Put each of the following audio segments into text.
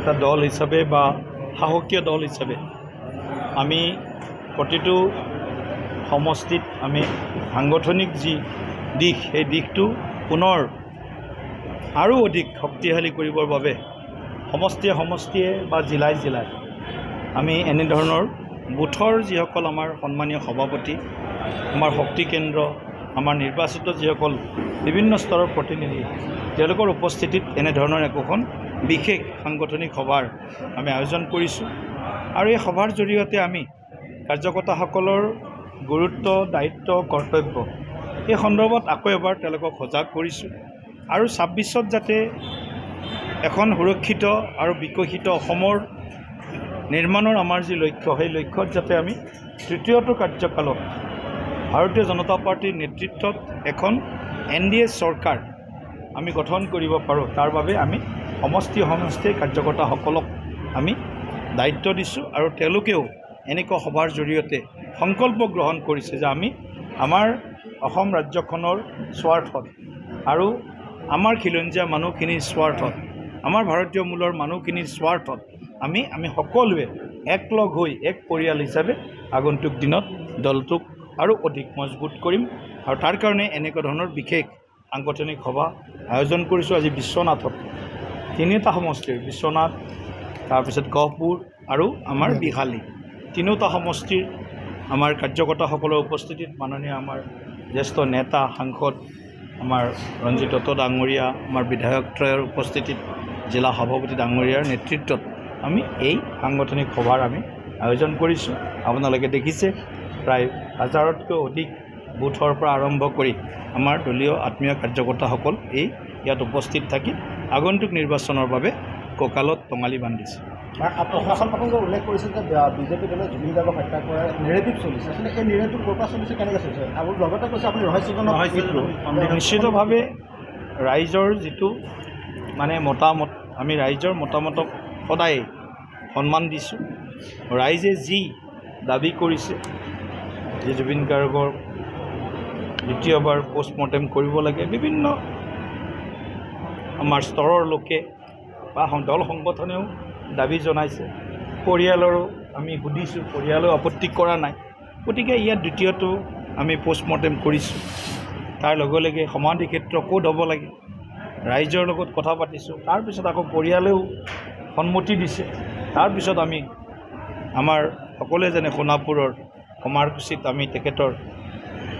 এটা দল হিচাপে বা সাহসীয় দল হিচাপে আমি প্ৰতিটো সমষ্টিত আমি সাংগঠনিক যি দিশ সেই দিশটো পুনৰ আৰু অধিক শক্তিশালী কৰিবৰ বাবে সমষ্টিয়ে বা জিলাই আমি এনেধৰণৰ বুথৰ যিসকল আমাৰ সন্মানীয় সভাপতি, আমাৰ শক্তি কেন্দ্ৰ, আমাৰ নিৰ্বাচিত যিসকল বিভিন্ন স্তৰৰ প্ৰতিনিধি, তেওঁলোকৰ উপস্থিতিত এনেধৰণৰ একোখন বিশেষ সাংগঠনিক সভাৰ আমি আয়োজন কৰিছোঁ। আৰু এই সভাৰ জৰিয়তে আমি কাৰ্যকৰ্তাসকলৰ গুৰুত্ব, দায়িত্ব, কৰ্তব্য এই সন্দৰ্ভত আকৌ এবাৰ তেওঁলোকক সজাগ কৰিছোঁ। আৰু ২৬ত যাতে এখন সুৰক্ষিত আৰু বিকশিত অসমৰ নিৰ্মাণৰ আমাৰ যি লক্ষ্য, সেই লক্ষ্যত যাতে আমি তৃতীয়টো কাৰ্যকালত ভাৰতীয় জনতা পাৰ্টীৰ নেতৃত্বত এখন NDA চৰকাৰ আমি গঠন কৰিব পাৰোঁ, তাৰ বাবে আমি সমষ্টিয়ে কাৰ্যকৰ্তাসকলক আমি দায়িত্ব দিছোঁ। আৰু তেওঁলোকেও এনেকুৱা সভাৰ জৰিয়তে সংকল্প গ্ৰহণ কৰিছে যে আমি আমাৰ অসম ৰাজ্যখনৰ স্বাৰ্থত আৰু আমাৰ খিলঞ্জীয়া মানুহখিনিৰ স্বাৰ্থত, আমাৰ ভাৰতীয় মূলৰ মানুহখিনিৰ স্বাৰ্থত আমি সকলোৱে একলগ হৈ এক পৰিয়াল হিচাপে আগন্তুক দিনত দলটোক আৰু অধিক মজবুত কৰিম। আৰু তাৰ কাৰণে এনেকুৱা ধৰণৰ বিশেষ সাংগঠনিক সভা আয়োজন কৰিছোঁ। আজি বিশ্বনাথত তিনিটা সমষ্টিৰ, বিশ্বনাথ, তাৰপিছত গহপুৰ আৰু আমাৰ বিহালী, তিনিওটা সমষ্টিৰ আমাৰ কাৰ্যকৰ্তাসকলৰ উপস্থিতিত মাননীয় আমাৰ জ্যেষ্ঠ নেতা সাংসদ আমাৰ ৰঞ্জিত দত্ত ডাঙৰীয়া, আমাৰ বিধায়কত্ৰয়ৰ উপস্থিতিত জিলা সভাপতি ডাঙৰীয়াৰ নেতৃত্বত আমি এই সাংগঠনিক সভাৰ আমি আয়োজন কৰিছোঁ। আপোনালোকে দেখিছে প্ৰায় ১,০০০তকৈ অধিক বুথৰ পৰা আৰম্ভ কৰি আমাৰ দলীয় আত্মীয় কাৰ্যকৰ্তাসকল ইয়াত উপস্থিত থাকি আগন্তুক নিৰ্বাচনৰ বাবে কঁকালত টঙালি বান্ধিছে। প্ৰশাসন প্ৰসংগ উল্লেখ কৰিছে যে বিজেপি দলে জুবিন গাৰ্গক হত্যা কৰাৰ নেৰেটিভ চলিছে, আচলতে এই নেৰেটিভ ক'ৰ পৰা চলিছে, কেনেকৈ চলিছে? আৰু লগতে কৈছে আপুনি নিশ্চিতভাৱে ৰাইজৰ যিটো মতামত, আমি ৰাইজৰ মতামতক সদায় সন্মান দিছোঁ। ৰাইজে যি দাবী কৰিছে যে জুবিন গাৰ্গৰ দ্বিতীয়বাৰ পষ্টমৰ্টেম কৰিব লাগে, বিভিন্ন আমাৰ স্তৰৰ লোকে বা দল সংগঠনেও দাবী জনাইছে, পৰিয়ালৰো আমি সুধিছোঁ, পৰিয়ালেও আপত্তি কৰা নাই। গতিকে ইয়াত দ্বিতীয়টো আমি পষ্টমৰ্টেম কৰিছোঁ। তাৰ লগে লগে সমাধি ক্ষেত্ৰ ক'ত হ'ব লাগে ৰাইজৰ লগত কথা পাতিছোঁ। তাৰপিছত আকৌ পৰিয়ালেও সন্মতি দিছে। তাৰপিছত আমি আমাৰ সকলোৱে জানে সোণাপুৰৰ কমাৰকুছিত আমি তেখেতৰ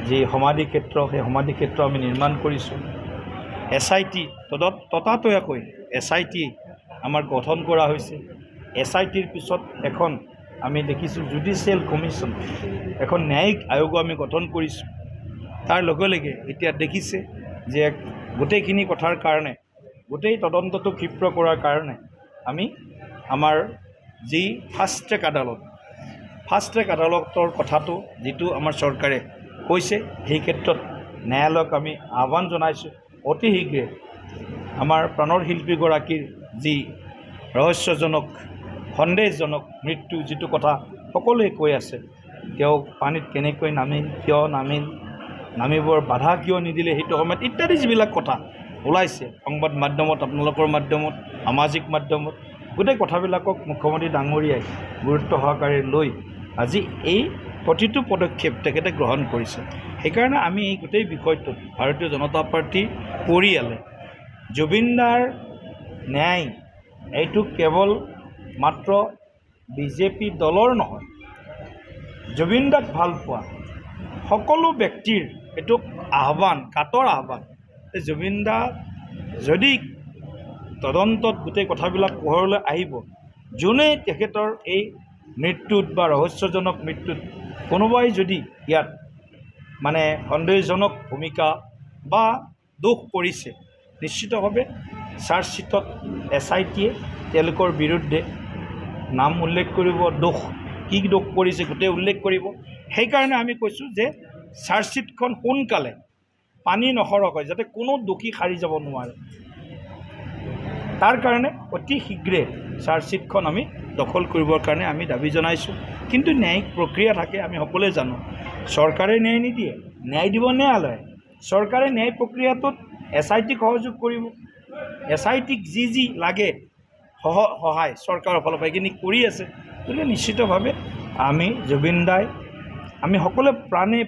যি সমাধি ক্ষেত্ৰ, সেই সমাধি ক্ষেত্ৰ আমি নিৰ্মাণ কৰিছোঁ। SIT ততাতৈয়াকৈ SIT আমাৰ গঠন কৰা হৈছে। SITৰ পিছত এখন আমি দেখিছোঁ জুডিচিয়েল কমিশ্যন, এখন ন্যায়িক আয়োগো আমি গঠন কৰিছোঁ। তাৰ লগে লগে এতিয়া দেখিছে যে গোটেইখিনি কথাৰ কাৰণে, গোটেই তদন্তটো ক্ষিপ্ৰ কৰাৰ কাৰণে আমি আমাৰ যি ফাষ্ট ট্ৰেক আদালতৰ কথাটো যিটো আমাৰ চৰকাৰে কৈছে, সেই ক্ষেত্ৰত ন্যায়ালয়ক আমি আহ্বান জনাইছোঁ অতি শীঘ্ৰে আমাৰ প্ৰাণৰ শিল্পীগৰাকীৰ যি ৰহস্যজনক, সন্দেহজনক মৃত্যু, যিটো কথা সকলোৱে কৈ আছে, তেওঁ পানীত কেনেকৈ নামিল, কিয় নামিবৰ বাধা কিয় নিদিলে সেইটো সময়ত, ইত্যাদি যিবিলাক কথা ওলাইছে সংবাদ মাধ্যমত, আপোনালোকৰ মাধ্যমত, সামাজিক মাধ্যমত, গোটেই কথাবিলাকক মুখ্যমন্ত্ৰী ডাঙৰীয়াই গুৰুত্ব সহকাৰে লৈ আজি এই প্ৰতিটো পদক্ষেপ তেখেতে গ্ৰহণ কৰিছে। সেইকাৰণে আমি এই গোটেই বিষয়টোত ভাৰতীয় জনতা পাৰ্টীৰ পৰিয়ালে জুবিনদাৰ ন্যায়, এইটো কেৱল মাত্ৰ বিজেপি দলৰ নহয়, জুবিনদাক ভাল পোৱা সকলো ব্যক্তিৰ এইটো আহ্বান, কাতৰ আহ্বান। জুবিনদা যদি তদন্তত গোটেই কথাবিলাক পোহৰলৈ আহিব, যোনে তেখেতৰ এই মৃত্যুত বা ৰহস্যজনক মৃত্যুত কোনোবাই যদি ইয়াত সন্দেহজনক ভূমিকা বা দোষ কৰিছে, নিশ্চিতভাৱে চাৰ্জশ্বিটত SITয়ে তেওঁলোকৰ বিৰুদ্ধে নাম উল্লেখ কৰিব, কি দোষ কৰিছে গোটেই উল্লেখ কৰিব। সেইকাৰণে আমি কৈছোঁ যে চাৰ্জশ্বিটখন সোনকালে পানী নসৰকৈ যাতে কোনো দোষী সাৰি যাব নোৱাৰে, তাৰ কাৰণে অতি শীঘ্ৰে চাৰ্জশ্বিটখন আমি দখল কৰিবৰ কাৰণে আমি দাবী জনাইছোঁ। কিন্তু ন্যায়িক প্ৰক্ৰিয়া থাকে, আমি সকলোৱে জানো। চৰকাৰে ন্যায় নিদিয়ে, ন্যায় দিব ন্যায়ালয়ে। চৰকাৰে ন্যায় প্ৰক্ৰিয়াটোত SITক সহযোগ কৰিব, SITক যি লাগে সহায় চৰকাৰৰ ফালৰ পৰা এইখিনি কৰি আছে। গতিকে নিশ্চিতভাৱে আমি জুবিন দাই আমি সকলোৱে প্ৰাণে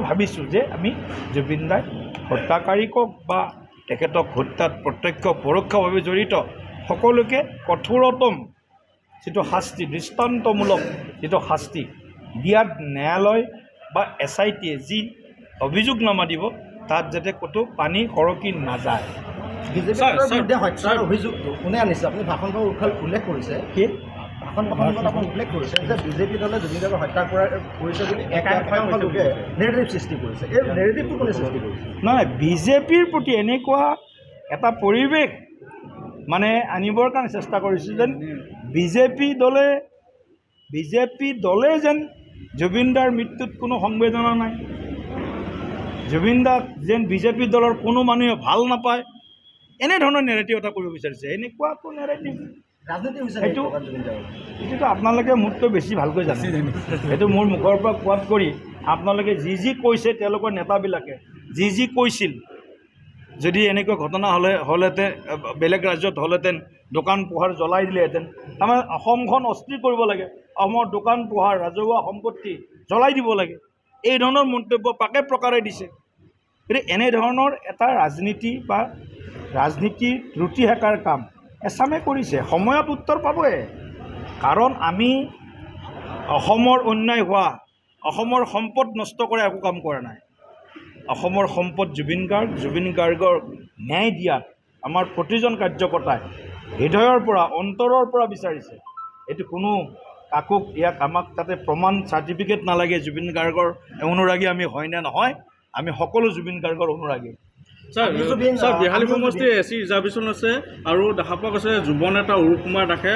ভাবিছোঁ যে আমি জুবিন দাই হত্যাকাৰীকক বা তেখেতক হত্যাত প্ৰত্যক্ষ পৰোক্ষভাৱে জড়িত সকলোকে কঠোৰতম যিটো শাস্তি, দৃষ্টান্তমূলক যিটো শাস্তি দিয়াত ন্যায়ালয় বা SITয়ে যি অভিযোগনামা দিব তাত যাতে ক'তো পানী সৰকি নাযায়। বিজেপিৰ বিৰুদ্ধে হত্যাৰ অভিযোগটো কোনে আনিছে? আপুনি ভাষণত উল্লেখ কৰিছে কি ভাষণত আপুনি উল্লেখ কৰিছে যে বিজেপি দলে জুবিন গাৰ্গক হত্যা কৰিছে বুলি একাংশ লোকে নেৰেটিভ সৃষ্টি কৰিছে। এই নেৰেটিভটো কোনে সৃষ্টি কৰিছে? নহয়, বিজেপিৰ প্ৰতি এনেকুৱা এটা পৰিৱেশ আনিবৰ কাৰণে চেষ্টা কৰিছোঁ যেন বিজেপি দলে যেন জুবিন দাৰ মৃত্যুত কোনো সংবেদনা নাই, জুবিন দাক যেন বিজেপি দলৰ কোনো মানুহে ভাল নাপায়, এনেধৰণৰ নেৰেটিভ এটা কৰিব বিচাৰিছে। এনেকুৱাটো নেৰেটিভ ৰাজনীতি হৈছে এইটোতো আপোনালোকে মোতকৈ বেছি ভালকৈ জানে। সেইটো মোৰ মুখৰ পৰা কোৱাত কৰি আপোনালোকে যি কৈছে তেওঁলোকৰ নেতাবিলাকে যি কৈছিল, যদি এনেকুৱা ঘটনা হ'লেহেঁতেন বেলেগ ৰাজ্যত হ'লেহেঁতেন দোকান পোহাৰ জ্বলাই দিলেহেঁতেন। তাৰমানে অসমখন অস্থিৰ কৰিব লাগে, অসমৰ দোকান পোহাৰ ৰাজহুৱা সম্পত্তি জ্বলাই দিব লাগে, এই ধৰণৰ মন্তব্য পাকে প্ৰকাৰে দিছে। গতিকে এনেধৰণৰ এটা ৰাজনীতিৰ ত্ৰুটি সেকাৰ কাম এছামে কৰিছে। সময়ত উত্তৰ পাবই, কাৰণ আমি অসমৰ অন্যায় হোৱা, অসমৰ সম্পদ নষ্ট কৰা একো কাম কৰা নাই। অসমৰ সম্পদ জুবিন গাৰ্গৰ ন্যায় দিয়াত আমাৰ প্ৰতিজন কাৰ্যকৰ্তাই হৃদয়ৰ পৰা অন্তৰৰ পৰা বিচাৰিছে। এইটো কোনো আমাক তাতে প্ৰমাণ চাৰ্টিফিকেট নালাগে জুবিন গাৰ্গৰ অনুৰাগী আমি হয় নে নহয়, আমি সকলো জুবিন গাৰ্গৰ অনুৰাগী। ছাৰ বিহালী সমষ্টিৰ SC ৰিজাৰ্ভেশ্যন আছে আৰু দেখা পোৱা গৈছে যুৱ নেতা অৰুপ কুমাৰ দাসে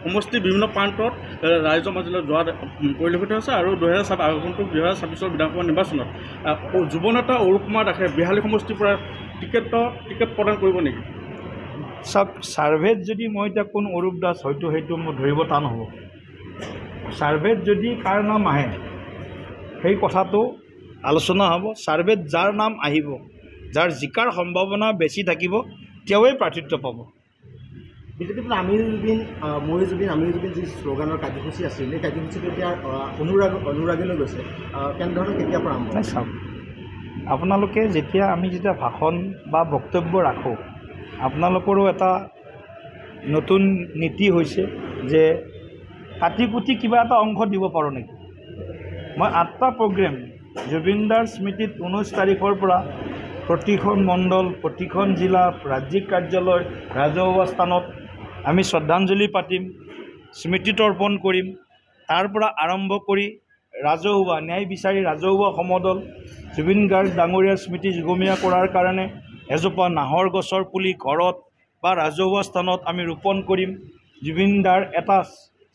সমষ্টিৰ বিভিন্ন প্ৰান্তত ৰাইজৰ মাজলৈ যোৱা পৰিলক্ষিত হৈছে। আৰু 2026 বিধানসভা নিৰ্বাচনত যুৱ নেতা অৰুপ কুমাৰ দাসে বিহালী সমষ্টিৰ পৰা টিকেট প্ৰদান কৰিব নেকি? চাওক, ছাৰ্ভেত যদি মই এতিয়া কোন অৰুপ দাস হয়তো সেইটো মোৰ ধৰিব টান হ'ব। ছাৰ্ভেত যদি কাৰ নাম আহে সেই কথাটো আলোচনা হ'ব। ছাৰ্ভেত যাৰ নাম আহিব, যাৰ জিকাৰ সম্ভাৱনা বেছি থাকিব, তেওঁৱেই প্ৰাৰ্থিত্ব পাব। বিজেপিত আমিৰ জুবিন যি শ্লোগানৰ কাৰ্যসূচী আছিল, এই কাৰ্যসূচীটো এতিয়া অনুৰাগীলৈ গৈছে। কেনেধৰণে কেতিয়াৰ পৰা আৰম্ভ? নাই, চাওক, আপোনালোকে যেতিয়া ভাষণ বা বক্তব্য ৰাখোঁ, আপোনালোকৰো এটা নতুন নীতি হৈছে যে কাটি কুটি কিবা এটা অংশ দিব পাৰোঁ নেকি। মই 8টা প্ৰগ্ৰেম জুবিন দাৰ স্মৃতিত 19 তাৰিখৰ পৰা প্ৰতিখন মণ্ডল, প্ৰতিখন জিলা, ৰাজ্যিক কাৰ্যালয়, ৰাজহুৱা স্থানত আমি শ্ৰদ্ধাঞ্জলি পাতিম, স্মৃতি তৰ্পণ কৰিম। তাৰ পৰা আৰম্ভ কৰি ৰাজহুৱা ন্যায় বিচাৰি ৰাজহুৱা সমদল জুবিন গাৰ্গ ডাঙৰীয়াৰ স্মৃতি যুগমীয়া কৰাৰ কাৰণে এজোপা নাহৰ গছৰ পুলি ঘৰত বা ৰাজহুৱা স্থানত আমি ৰোপণ কৰিম। জুবিন দাৰ এটা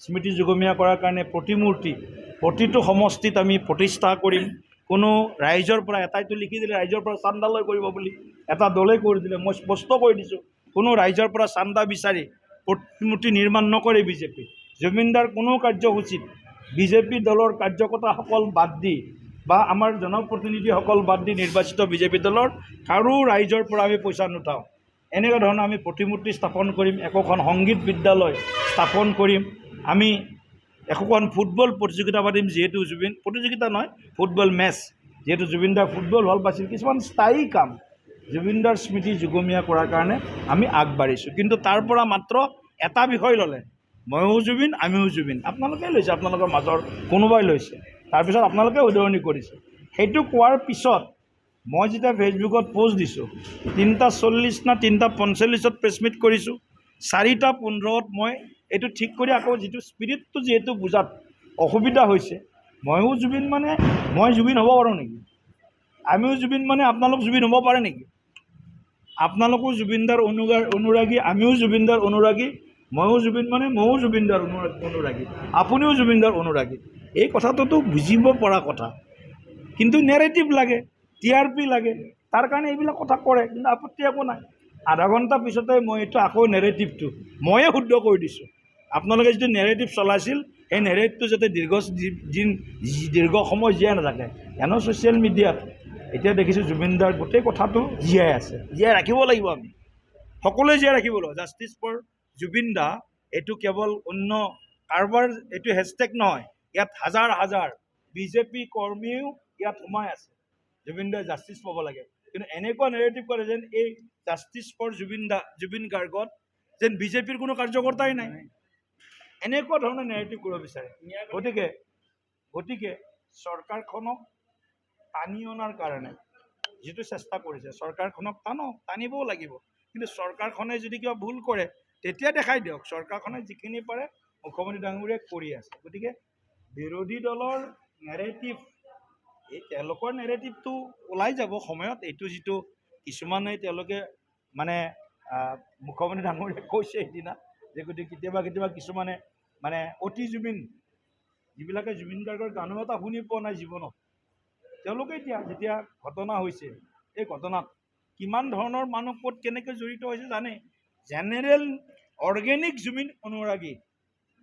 স্মৃতি যুগমীয়া কৰাৰ কাৰণে প্ৰতিমূৰ্তি প্ৰতিটো সমষ্টিত আমি প্ৰতিষ্ঠা কৰিম। কোনো ৰাইজৰ পৰা এটাইতো লিখি দিলে ৰাইজৰ পৰা চান্দা লৈ কৰিব বুলি, এটা দলে কৰি দিলে। মই স্পষ্ট কৰি দিছোঁ, কোনো ৰাইজৰ পৰা চান্দা বিচাৰি প্ৰতিমূৰ্তি নিৰ্মাণ নকৰে বিজেপি। জুবিনদাৰ কোনো কাৰ্যসূচীত বিজেপি দলৰ কাৰ্যকৰ্তাসকল বাদ দি বা আমাৰ জনপ্ৰতিনিধিসকল বাদ দি নিৰ্বাচিত বিজেপি দলৰ কাৰো ৰাইজৰ পৰা আমি পইচা নুঠাওঁ। এনেকুৱা ধৰণৰ আমি প্ৰতিমূৰ্তি স্থাপন কৰিম, একোখন সংগীত বিদ্যালয় স্থাপন কৰিম, আমি একোখন ফুটবল প্ৰতিযোগিতা পাতিম, যিহেতু প্ৰতিযোগিতা নহয়, ফুটবল মেচ, যিহেতু জুবিনদাৰ ফুটবল ভাল পাইছিল। কিছুমান স্থায়ী কাম জুবিনদাৰ স্মৃতি যুগমীয়া কৰাৰ কাৰণে আমি আগবাঢ়িছোঁ। কিন্তু তাৰ পৰা মাত্ৰ এটা বিষয় ল'লে, ময়ো জুবিন আমিও জুবিন, আপোনালোকে লৈছে, আপোনালোকৰ মাজৰ কোনোবাই লৈছে, তাৰপিছত আপোনালোকে উদৰণি কৰিছে। সেইটো কোৱাৰ পিছত মই যেতিয়া ফেচবুকত পষ্ট দিছোঁ, 3:40 না 3:45 প্ৰেছ মিট কৰিছোঁ, 4:15 মই এইটো ঠিক কৰি আকৌ যিটো স্পিৰিটটো যিহেতু বুজাত অসুবিধা হৈছে, ময়ো জুবিন মই জুবিন হ'ব পাৰোঁ নেকি? আমিও জুবিন আপোনালোক জুবিন হ'ব পাৰে নেকি? আপোনালোকো জুবিনদাৰ অনুৰাগী, আমিও জুবিনদাৰ অনুৰাগী, ময়ো জুবিন ময়ো জুবিনদাৰ অনুৰাগী, আপুনিও জুবিনদাৰ অনুৰাগী। এই কথাটোতো বুজিব পৰা কথা, কিন্তু নেৰেটিভ লাগে, TRP লাগে, তাৰ কাৰণে এইবিলাক কথা কৰে। কিন্তু আপত্তি একো নাই। আধা ঘণ্টা পিছতে মই এইটো আকৌ নেৰেটিভটো ময়ে শুদ্ধ কৰি দিছোঁ। আপোনালোকে যিটো নেৰেটিভ চলাইছিল, সেই নেৰেটিভটো যাতে দীৰ্ঘ সময় জীয়াই নাথাকে। এনে ছ'চিয়েল মিডিয়াত এতিয়া দেখিছোঁ জুবিনদাৰ গোটেই কথাটো জীয়াই আছে, জীয়াই ৰাখিব লাগিব আমি। সকলোৱে জীয়াই ৰাখিব লাগিব। জাষ্টিছ ফৰ জুবিন দা এইটো কেৱল অন্য কাৰোবাৰ এইটো হেছটেগ নহয়, ইয়াত হাজাৰ হাজাৰ বিজেপি কৰ্মীও ইয়াত সোমাই আছে। জুবিন দাই জাষ্টিছ পাব লাগে, কিন্তু এনেকুৱা নেৰেটিভ কৰে যেন এই জাষ্টিছ ফৰ জুবিন গাৰ্গত যেন বিজেপিৰ কোনো কাৰ্যকৰ্তাই নাই, এনেকুৱা ধৰণৰ নেৰেটিভ কৰিব বিচাৰে। গতিকে চৰকাৰখনক টানি অনাৰ কাৰণে যিটো চেষ্টা কৰিছে, চৰকাৰখনক টানিবও লাগিব, কিন্তু চৰকাৰখনে যদি কিবা ভুল কৰে তেতিয়া দেখাই দিয়ক। চৰকাৰখনে যিখিনি পাৰে মুখ্যমন্ত্ৰী ডাঙৰীয়াই কৰি আছে। গতিকে বিৰোধী দলৰ নেৰেটিভ, এই তেওঁলোকৰ নেৰেটিভটো ওলাই যাব সময়ত। এইটো যিটো কিছুমানে তেওঁলোকে মানে মুখ্যমন্ত্ৰী ডাঙৰীয়াই কৈছে সেইদিনা যে গতিকে কেতিয়াবা কিছুমানে মানে অতি জুবিন, যিবিলাকে জুবিন গাৰ্গৰ গানো এটা শুনি পোৱা নাই জীৱনত, তেওঁলোকে যেতিয়া ঘটনা হৈছে, এই ঘটনাত কিমান ধৰণৰ মানুহ ক'ত কেনেকৈ জড়িত হৈছে জানে। জেনেৰেল অৰ্গেনিক জুবিন অনুৰাগী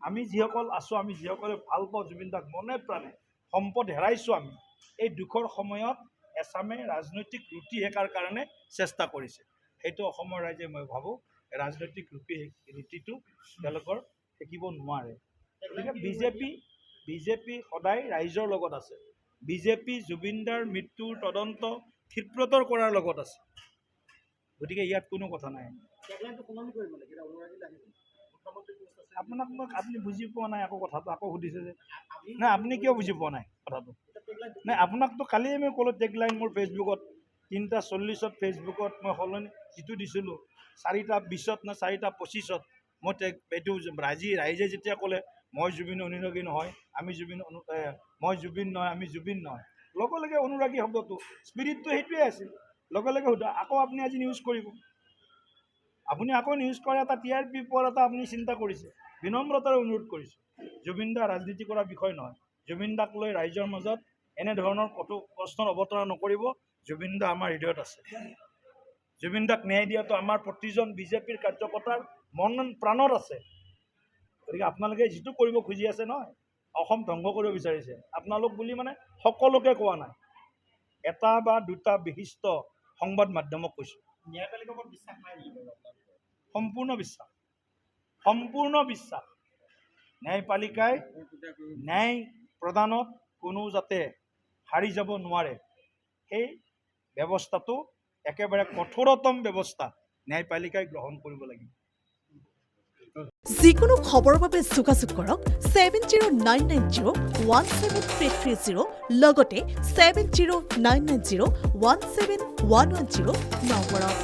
আমি যিসকল আছোঁ, আমি যিসকলে ভাল পাওঁ জুবিন দাক মনে প্ৰাণে, সম্পদ হেৰাইছোঁ আমি, এই দুখৰ সময়ত এছামে ৰাজনৈতিক ৰুটি সেকাৰ কাৰণে চেষ্টা কৰিছে। সেইটো অসমৰ ৰাইজে মই ভাবোঁ ৰাজনৈতিক ৰুটিটো তেওঁলোকৰ সেকিব নোৱাৰে। গতিকে বিজেপি সদায় ৰাইজৰ লগত আছে। বিজেপি জুবিনদাৰ মৃত্যুৰ তদন্ত ক্ষীপ্ৰতৰ কৰাৰ লগত আছে। গতিকে ইয়াত কোনো কথা নাই। আপুনি বুজি পোৱা নাই আকৌ কথাটো, আকৌ সুধিছে যে নাই আপুনি কিয় বুজি পোৱা নাই কথাটো? নাই আপোনাকতো কালিয়ে মই ক'লোঁ টেগলাইন মোৰ ফেচবুকত 3:40 ফেচবুকত মই সলনি যিটো দিছিলোঁ 4:20 নে 4:25 মই এইটো ৰাইজে যেতিয়া ক'লে মই জুবিন অনুৰাগী নহয়, মই জুবিন নহয়, আমি জুবিন নহয়, লগে লগে অনুৰাগী শব্দটো স্পিৰিটটো সেইটোৱে আছিল। লগে লগে সোধা আকৌ আপুনি আজি নিউজ কৰিব, আপুনি আকৌ নিউজ কৰে এটা TRP পোৱাৰ এটা আপুনি চিন্তা কৰিছে। বিনম্ৰতাৰে অনুৰোধ কৰিছোঁ, জুবিন দা ৰাজনীতি কৰা বিষয় নহয়। জুবিন দাক লৈ ৰাইজৰ মাজত এনেধৰণৰ কটু প্ৰশ্নৰ অৱতাৰণা নকৰিব। জুবিন দা আমাৰ হৃদয়ত আছে। জুবিন দাক ন্যায় দিয়াটো আমাৰ প্ৰতিজন বিজেপিৰ কাৰ্যকৰ্তাৰ মন প্ৰাণত আছে। গতিকে আপোনালোকে যিটো কৰিব খুজি আছে নহয়, অসম ধ্বংস কৰিব বিচাৰিছে, আপোনালোক বুলি মানে সকলোকে কোৱা নাই, এটা বা দুটা বিশিষ্ট সংবাদ মাধ্যমক কৈছোঁ। ন্যায়পালিকাৰ ওপৰত বিশ্বাস নাই নেকি? সম্পূৰ্ণ বিশ্বাস। ন্যায়পালিকাই ন্যায় প্ৰদানত কোনো যাতে হাৰি যাব নোৱাৰে, সেই ব্যৱস্থাটো একেবাৰে কঠোৰতম ব্যৱস্থা ন্যায়পালিকাই গ্ৰহণ কৰিব লাগিব। যিকোনো খবৰৰ বাবে যোগাযোগ কৰক 7099017330 লগতে 7099017110 নম্বৰত।